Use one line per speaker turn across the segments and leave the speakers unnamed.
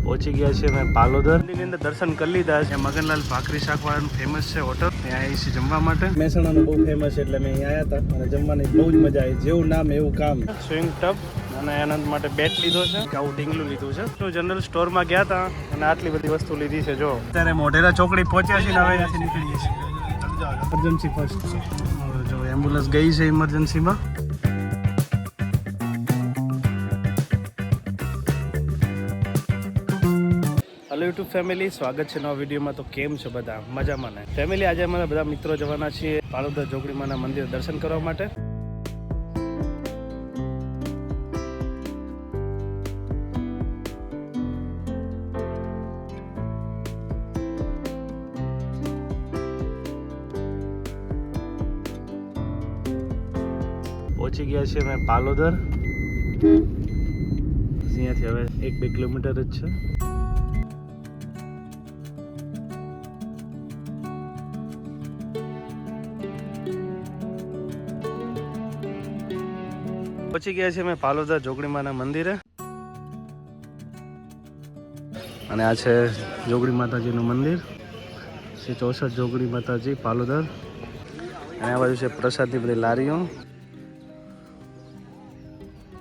પહોંચી ગયા છીએ અમે પાલોદર ની અંદર દર્શન કરી લીધા છે. મગનલાલ ભાખરી શાકવાળાનું ફેમસ છે હોટલ, ત્યાં આવી છે જમવા માટે. મહેસાણાનું બહુ ફેમસ છે એટલે મેં અહીંયા આવ્યા હતા અને જમવાની બહુ જ મજા આવી. જેવું નામ એવું કામ. સ્વિંગ ટબ અને આનંદ માટે બેટ લીધો છે, આવું ઢીંગલું લીધું છે. તો જનરલ સ્ટોરમાં ગયા હતા અને આટલી બધી વસ્તુ લીધી છે. જો અત્યારે મોઢેરા ચોકડી પહોંચ્યા છીએ ને હવે અહીંયાથી નીકળીએ છીએ. Emergency first. જો એમ્બ્યુલન્સ ગઈ છે ઇમરજન્સીમાં. હેલો યુટ્યુબ ફેમિલી, સ્વાગત છે નવા વિડીયોમાં. તો કેમ છો બધા? મજામાં ને ફેમિલી? આજે અમારા બધા મિત્રો જવાના છીએ પાલોદર જોગણીમાના મંદિર દર્શન કરવા માટે. પહોંચી ગયા છીએ અમે પાલોદર. અહીંયાથી હવે 1-2 કિલોમીટર જ છે. પહોંચી ગયા છીએ અમે પાલોદર જોગણીમાના મંદિરે અને આ છે જોગણી માતાજીનું મંદિર, શ્રી 64 જોગણી માતાજી પાલોદર. અને આ બાજુ છે પ્રસાદની બધી લારીઓ,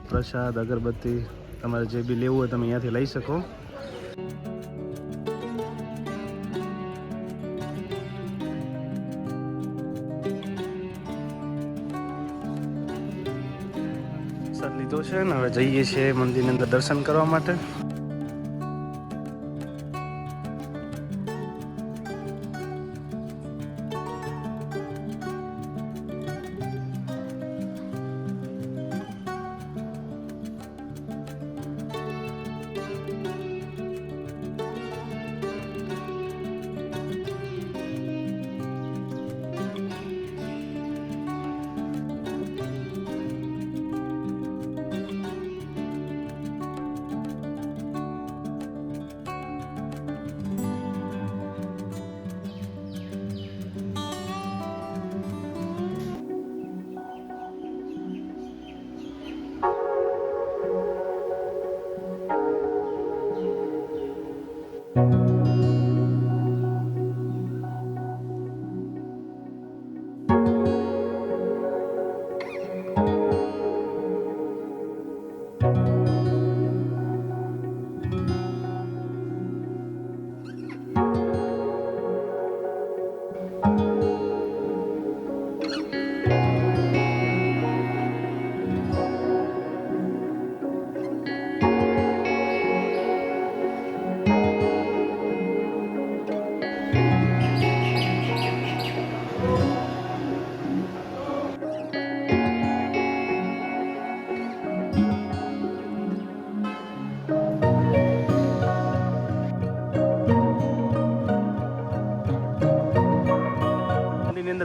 પ્રસાદ અગરબત્તી તમારે જે બી લેવું હોય તમે અહીંયાથી લઈ શકો. લીધો છે ને હવે જઈએ છીએ મંદિરની અંદર દર્શન કરવા માટે.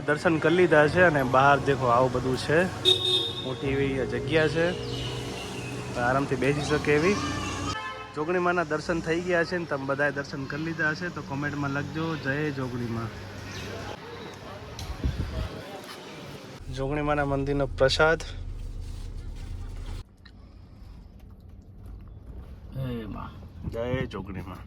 દર્શન કરી લીધા છે અને બહાર દેખો આવું બધું છે, મોટી એવી જગ્યા છે, આરામથી બેસી શકે એવી. જોગણીમાના દર્શન થઈ ગયા છે ને તમે બધાએ દર્શન કરી લીધા છે તો કોમેન્ટમાં લખજો જય જોગણીમાં. જોગણીમાના મંદિરનો પ્રસાદ. જય જોગણીમાં.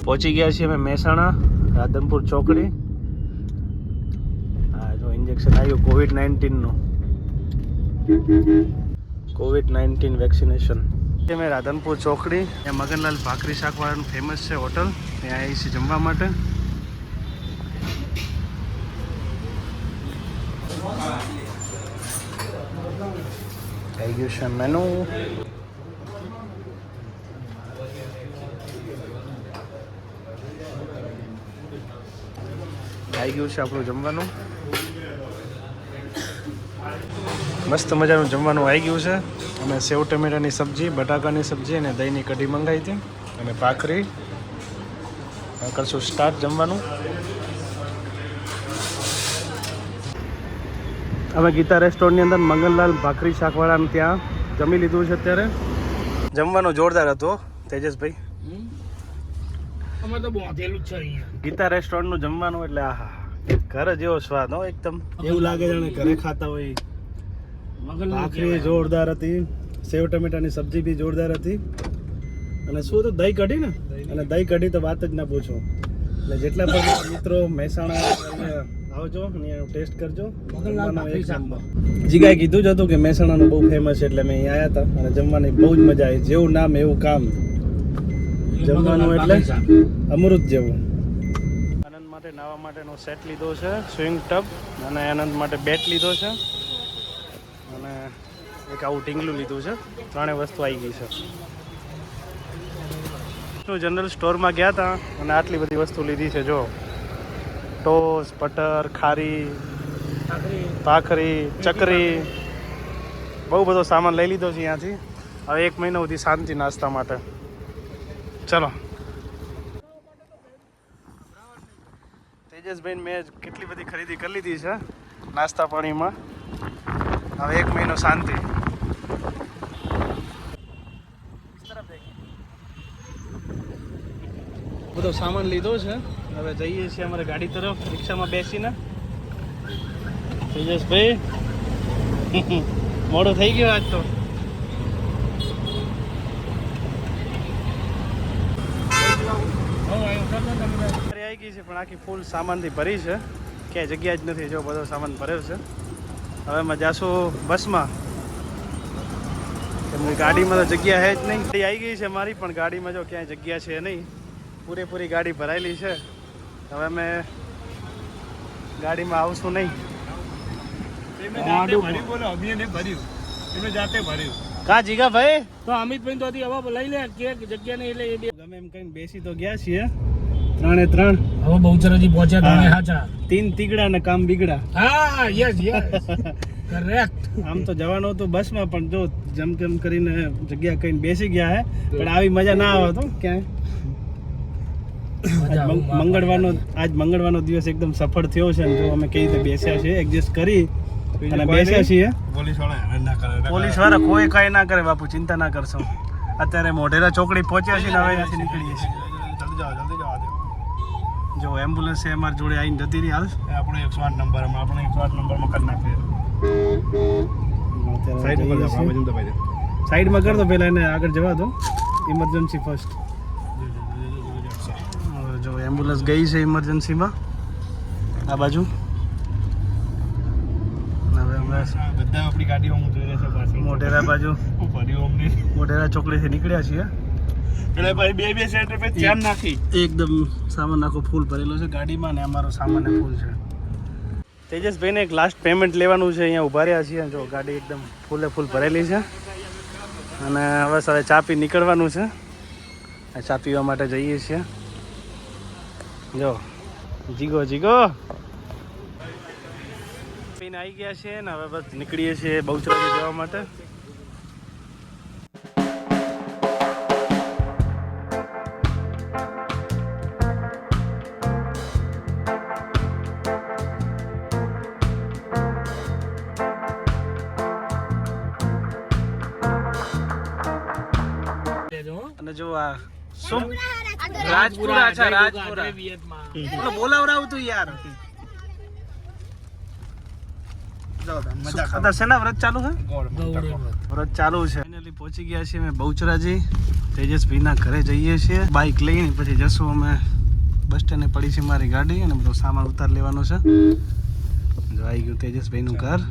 પહોંચી ગયા છીએ અમે મહેસાણા રાધનપુર ચોકડી. હા જો ઇન્જેક્શન આવ્યું કોવિડ-19નું, કોવિડ-19 વેક્સિનેશન. અમે રાધનપુર ચોકડી, ત્યાં મગનલાલ ભાખરી શાકવાળાનું ફેમસ છે હોટલ, ત્યાં આવી છે જમવા માટે. થઈ ગયું છે મેનુ. આવી ગયું છે આપણું જમવાનું. મસ્ત મજાનું જમવાનું આવી ગયું છે. અમે સેવ ટમેટાની સબ્જી, બટાકાની સબ્જી અને દહીંની કઢી મંગાવી હતી અને ભાખરી. કરશું સ્ટાર્ટ જમવાનું. અમે ગીતા રેસ્ટોરન્ટની અંદર મગનલાલ ભાખરી શાકવાળાને ત્યાં જમી લીધું છે અત્યારે. જમવાનું જોરદાર હતું તેજસભાઈ.
અમારે તો બોધેલું જ છે અહીંયા.
ગીતા રેસ્ટોરન્ટનું જમવાનું એટલે આહા ઘર જેવો સ્વાદ હો એકદમ. એવું લાગે જાણે ઘરે ખાતા હોય. ભાખરી જોરદાર હતી, સેવ ટમેટાની સબ્જી બી જોરદાર હતી, અને શું તો દહીં કઢી ને, અને દહીં કઢી તો વાત જ ના પૂછો. એટલે જેટલા પણ મિત્રો મહેસાણા આવજો અને ટેસ્ટ કરજો. જીગાએ કીધું જ હતું કે મહેસાણાનું બહુ ફેમસ છે, એટલે મેં અહીંયા આવ્યા હતા અને જમવાની બહુ જ મજા આવી. જેવું નામ એવું કામ, જમવાનું એટલે અમૃત જેવું. આનંદ માટે નાવા માટેનો સેટ લીધો છે, સ્વિંગ ટબ, અને આનંદ માટે બેટ લીધો છે, અને એક આવું ટીંગલું લીધું છે. ત્રણેય વસ્તુ આવી ગઈ છે. જનરલ સ્ટોરમાં ગયા હતા અને આટલી બધી વસ્તુ લીધી છે. જો ટોસ, બટર, ખારી, ભાખરી, ચકરી, બહુ બધો સામાન લઈ લીધો છે અહીંયાથી. હવે 1 મહિના સુધી શાંતિ નાસ્તા માટે. ચલો તેજસભાઈ, મેં કેટલી બધી ખરીદી કરી લીધી છે નાસ્તા પાણીમાં. હવે 1 મહિનો શાંતિ. બધો સામાન લીધો છે. હવે જઈએ છીએ અમારે ગાડી તરફ રિક્ષામાં બેસીને. તેજસભાઈ મોડું થઈ ગયું આજ તો. આવી ગઈ છે પણ આખી ફૂલ સામાનથી ભરી છે, ક્યાંય જગ્યા જ નથી. જો બધો સામાન ભર્યો છે. હવે અમે જાશું બસમાં, કેમકે ગાડીમાં તો જગ્યા છે જ નહીં. ગાડી આવી ગઈ છે મારી, પણ ગાડીમાં જો ક્યાંય જગ્યા છે નહીં. પૂરેપૂરી ગાડી ભરાયેલી છે. હવે અમે ગાડીમાં આવશું નહીં. કા જીગા ભાઈ
તો અમિતભાઈ તો હવે લઈ લે કે જગ્યા નહીં એટલે
ગમે એમ કહીને બેસી તો ગયા છીએ. 3 એ 3
હવે બહુચરાજી પહોંચ્યા તમે. હાચા
3 તીગડા ને કામ બીગડા.
હા યસ યસ કરેક્ટ.
આમ તો જવાનું હતું બસમાં, પણ જો જેમ તેમ કરીને જગ્યા કહીને બેસી ગયા હે. પણ આવી મજા ના આવે તો ક્યાંય. આજ મંગળવારનો દિવસ એકદમ સફળ થયો છે. જો અમે કઈ રીતે બેસ્યા છીએ, એડજસ્ટ કરી અને બેસ્યા છીએ. પોલીસ વાળા કોઈ કાંઈ ના કરે બાપુ, ચિંતા ના કરશો. અત્યારે મોઢેરા ચોકડી પહોંચ્યા છીએ ને હવે અહીંયાથી નીકળીએ છીએ. જો એમ્બ્યુલન્સ છે અમારી જોડે આવીને જતી રહી. હાલ આપણે 108 નંબરમાં કરી નાખીએ. સાઈડમાં કર દો, પહેલા એને આગળ જવા દો. Emergency first. જો એમ્બ્યુલન્સ ગઈ છે ઇમરજન્સીમાં આ બાજુ. હવે અમે બધા આપણી ગાડીઓ જોઈ છે પાછી મોઢેરા બાજુ. મોઢેરા ચોકડીથી નીકળ્યા છીએ. એટલે ભાઈ બે સેટ पे ધ્યાન નાખી એકદમ સામાન આખો ફૂલ ભરેલો છે ગાડીમાં, ને અમારો સામાન ફૂલ છે. તેજસભાઈને એક લાસ્ટ પેમેન્ટ લેવાનું છે. અહીંયા ઊભા રહ્યા છીએ. જો ગાડી એકદમ ફૂલે ફૂલ ભરેલી છે, અને હવે સારે ચા પી નીકળવાનું છે. ચા પીવા માટે જઈએ છીએ. જો જીગો પીને આવી ગયા છે ને હવે બસ નીકળીએ છીએ બહુચરાજી જવા માટે. અને જો આ શું રાજપુરા છે, રાજપુરા બોલાવરાવું તું યાર. વ્રત ચાલુ છે, વ્રત ચાલુ છે. ફાઇનલી પહોંચી ગયા છીએ અમે બહુચરાજી. તેજસભાઈના ઘરે જઈએ છીએ બાઇક લઈને, પછી જશું અમે બસ સ્ટેન્ડે. પડી છે મારી ગાડી અને બધો સામાન ઉતાર લેવાનો છે. જો આવી ગયું તેજસભાઈનું ઘર.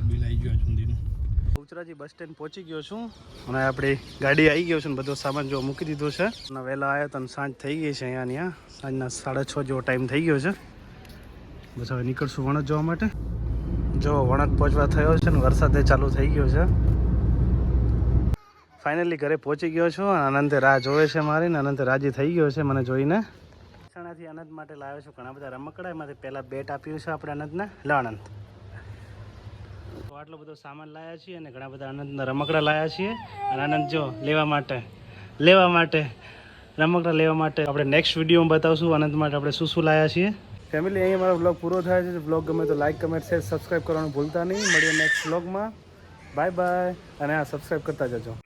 બહુચરાજી બસ સ્ટેન્ડ પહોંચી ગયો છું અને આપણી ગાડી આવી ગયો છે ને બધો સામાન જો મૂકી દીધો છે. અને વહેલા આવ્યા તો સાંજ થઈ ગઈ છે. અહીંયા સાંજના 6:30 જેવો ટાઈમ થઈ ગયો છે. બસ હવે નીકળશું વણત જોવા માટે. જો વણત પહોંચવા થયો છે ને વરસાદ ચાલુ થઈ ગયો છે. ફાઇનલી ઘરે પહોંચી ગયો છું. આનંદે રાહ જોવે છે મારી, ને આનંદ રાજી થઈ ગયો છે મને જોઈને. મહેસાણાથી આનંદ માટે લાવ્યો છું ઘણા બધા રમકડા. એમાંથી પહેલાં બેટ આપ્યું છે આપણે આનંદને. લે આનંદ, તો આટલો બધો સામાન લાવ્યા છીએ અને ઘણા બધા આનંદના રમકડા લાવ્યા છીએ. અને આનંદ જો લેવા માટે રમકડા લેવા માટે આપણે નેક્સ્ટ વિડીયોમાં બતાવશું આનંદ માટે આપણે શું લાવ્યા છીએ. ફેમિલી, અહીંયા મારો બ્લોગ પૂરો થાય છે. બ્લોગ ગમે તો લાઈક, કમેન્ટ, શેર, સબસ્ક્રાઈબ કરવાનું ભૂલતા નહીં. મળીએ નેક્સ્ટ બ્લોગમાં. Bye bye. અને હા, સબસ્ક્રાઈબ કરતા જજો.